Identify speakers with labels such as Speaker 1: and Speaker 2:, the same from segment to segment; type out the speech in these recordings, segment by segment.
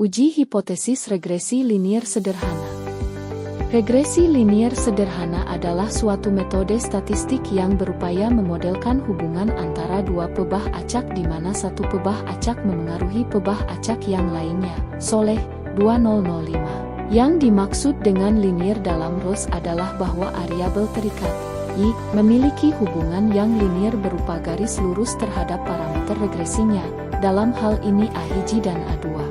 Speaker 1: Uji hipotesis regresi linier sederhana. Regresi linier sederhana adalah suatu metode statistik yang berupaya memodelkan hubungan antara dua pebah acak di mana satu pebah acak memengaruhi pebah acak yang lainnya. Soleh, 2005. Yang dimaksud dengan linier dalam ROS adalah bahwa variabel terikat, I, memiliki hubungan yang linier berupa garis lurus terhadap parameter regresinya, dalam hal ini A1 dan A2.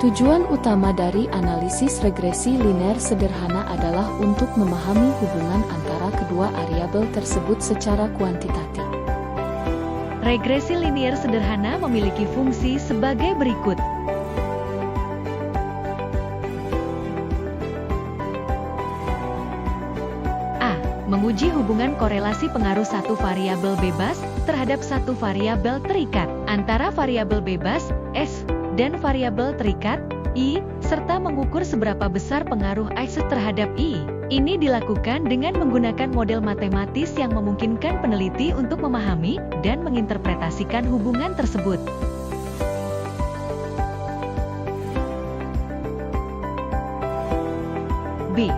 Speaker 1: Tujuan utama dari analisis regresi linear sederhana adalah untuk memahami hubungan antara kedua variabel tersebut secara kuantitatif.
Speaker 2: Regresi linier sederhana memiliki fungsi sebagai berikut. A. Menguji hubungan korelasi pengaruh satu variabel bebas terhadap satu variabel terikat antara variabel bebas, S, dan variabel terikat, I, serta mengukur seberapa besar pengaruh X terhadap I. Ini dilakukan dengan menggunakan model matematis yang memungkinkan peneliti untuk memahami dan menginterpretasikan hubungan tersebut. B.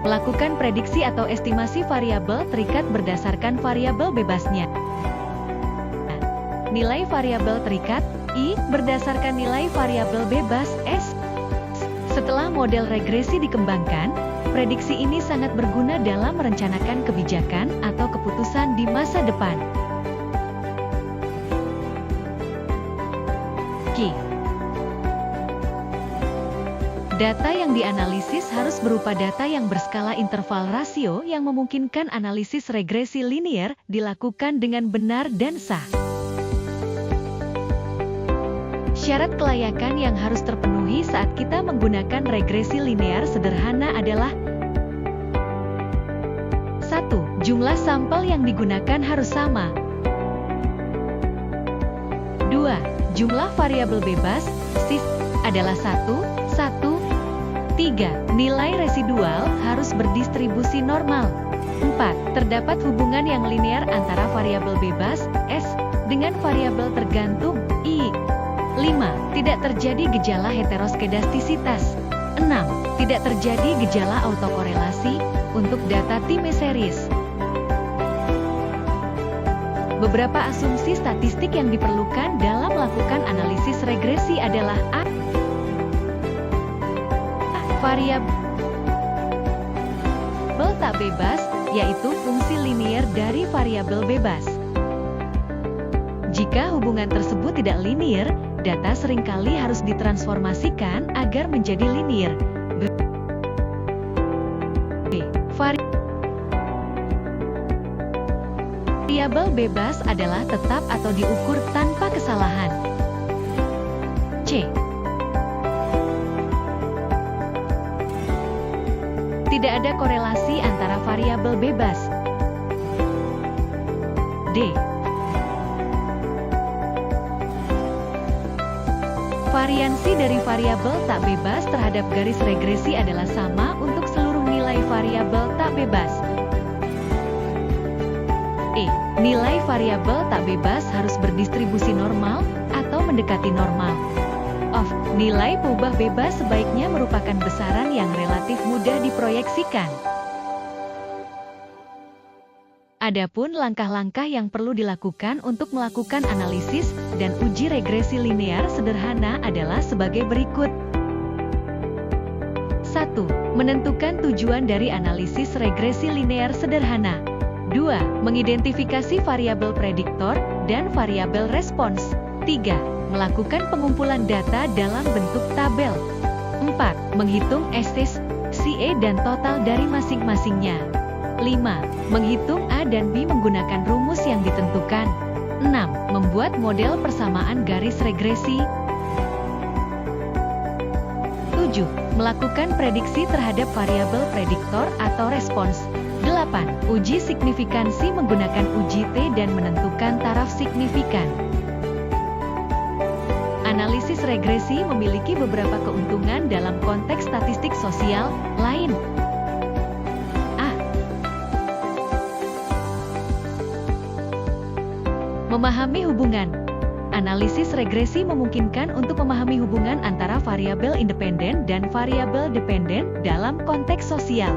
Speaker 2: Melakukan prediksi atau estimasi variabel terikat berdasarkan variabel bebasnya. Nilai variabel terikat, I, berdasarkan nilai variabel bebas, S. Setelah model regresi dikembangkan, prediksi ini sangat berguna dalam merencanakan kebijakan atau keputusan di masa depan. Q. Data yang dianalisis harus berupa data yang berskala interval rasio yang memungkinkan analisis regresi linier dilakukan dengan benar dan sah. Syarat kelayakan yang harus terpenuhi saat kita menggunakan regresi linear sederhana adalah 1. Jumlah sampel yang digunakan harus sama. 2. Jumlah variabel bebas, SIS, adalah 1, 1. 3. Nilai residual harus berdistribusi normal. 4. Terdapat hubungan yang linear antara variabel bebas, S, dengan variabel tergantung, I. 5. Tidak terjadi gejala heteroskedastisitas. 6. Tidak terjadi gejala autokorelasi untuk data time series. Beberapa asumsi statistik yang diperlukan dalam melakukan analisis regresi adalah A. Variabel tak bebas, yaitu fungsi linier dari variabel bebas. Jika hubungan tersebut tidak linier, data seringkali harus ditransformasikan agar menjadi linier. B. Variabel bebas adalah tetap atau diukur tanpa kesalahan. C. Tidak ada korelasi antara variabel bebas. D. Variansi dari variabel tak bebas terhadap garis regresi adalah sama untuk seluruh nilai variabel tak bebas. E. Nilai variabel tak bebas harus berdistribusi normal atau mendekati normal. Of. Nilai peubah bebas sebaiknya merupakan besaran yang relatif mudah diproyeksikan. Adapun langkah-langkah yang perlu dilakukan untuk melakukan analisis dan uji regresi linear sederhana adalah sebagai berikut. 1. Menentukan tujuan dari analisis regresi linear sederhana. 2. Mengidentifikasi variabel prediktor dan variabel respons. 3. Melakukan pengumpulan data dalam bentuk tabel. 4. Menghitung SIS, CA dan total dari masing-masingnya. 5. Menghitung A dan B menggunakan rumus yang ditentukan. 6. Membuat model persamaan garis regresi. 7. Melakukan prediksi terhadap variabel prediktor atau respons. 8. Uji signifikansi menggunakan uji T dan menentukan taraf signifikan. Analisis regresi memiliki beberapa keuntungan dalam konteks statistik sosial lain. Memahami hubungan. Analisis regresi memungkinkan untuk memahami hubungan antara variabel independen dan variabel dependen dalam konteks sosial.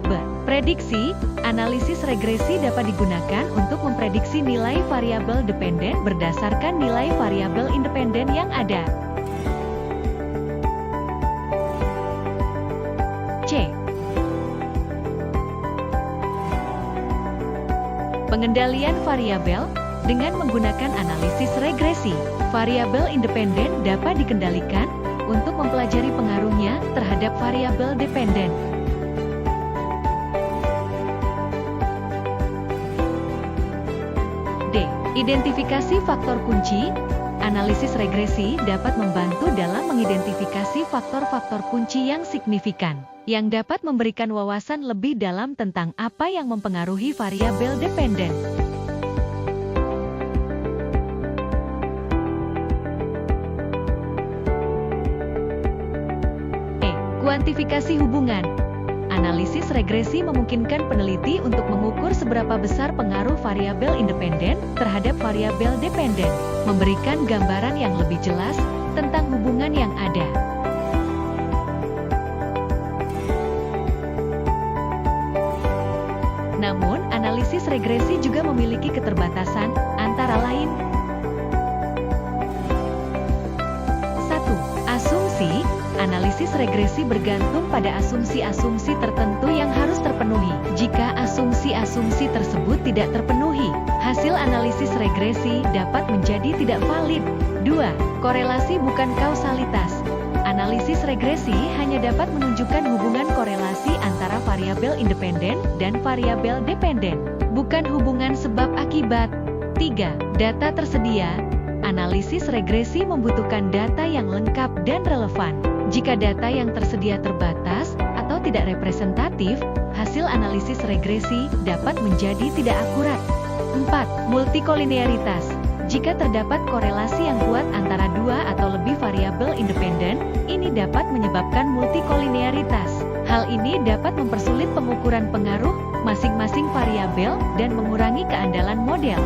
Speaker 2: B. Prediksi. Analisis regresi dapat digunakan untuk memprediksi nilai variabel dependen berdasarkan nilai variabel independen yang ada. C. Pengendalian variabel. Dengan menggunakan analisis regresi, variabel independen dapat dikendalikan untuk mempelajari pengaruhnya terhadap variabel dependen. D. Identifikasi faktor kunci. Analisis regresi dapat membantu dalam mengidentifikasi faktor-faktor kunci yang signifikan, yang dapat memberikan wawasan lebih dalam tentang apa yang mempengaruhi variabel dependen. E. Kuantifikasi hubungan. Analisis regresi memungkinkan peneliti untuk mengukur seberapa besar pengaruh variabel independen terhadap variabel dependen, memberikan gambaran yang lebih jelas tentang hubungan yang ada. Namun, analisis regresi juga memiliki keterbatasan, antara lain: 1. Asumsi. Analisis regresi bergantung pada asumsi-asumsi tertentu yang harus terpenuhi. Jika asumsi-asumsi tersebut tidak terpenuhi, hasil analisis regresi dapat menjadi tidak valid. 2. Korelasi bukan kausalitas. Analisis regresi hanya dapat menunjukkan hubungan korelasi antara variabel independen dan variabel dependen, bukan hubungan sebab akibat. 3. Data tersedia. Analisis regresi membutuhkan data yang lengkap dan relevan. Jika data yang tersedia terbatas atau tidak representatif, hasil analisis regresi dapat menjadi tidak akurat. 4. Multikolinearitas. Jika terdapat korelasi yang kuat antara dua atau lebih variabel independen, ini dapat menyebabkan multikolinearitas. Hal ini dapat mempersulit pengukuran pengaruh masing-masing variabel dan mengurangi keandalan model.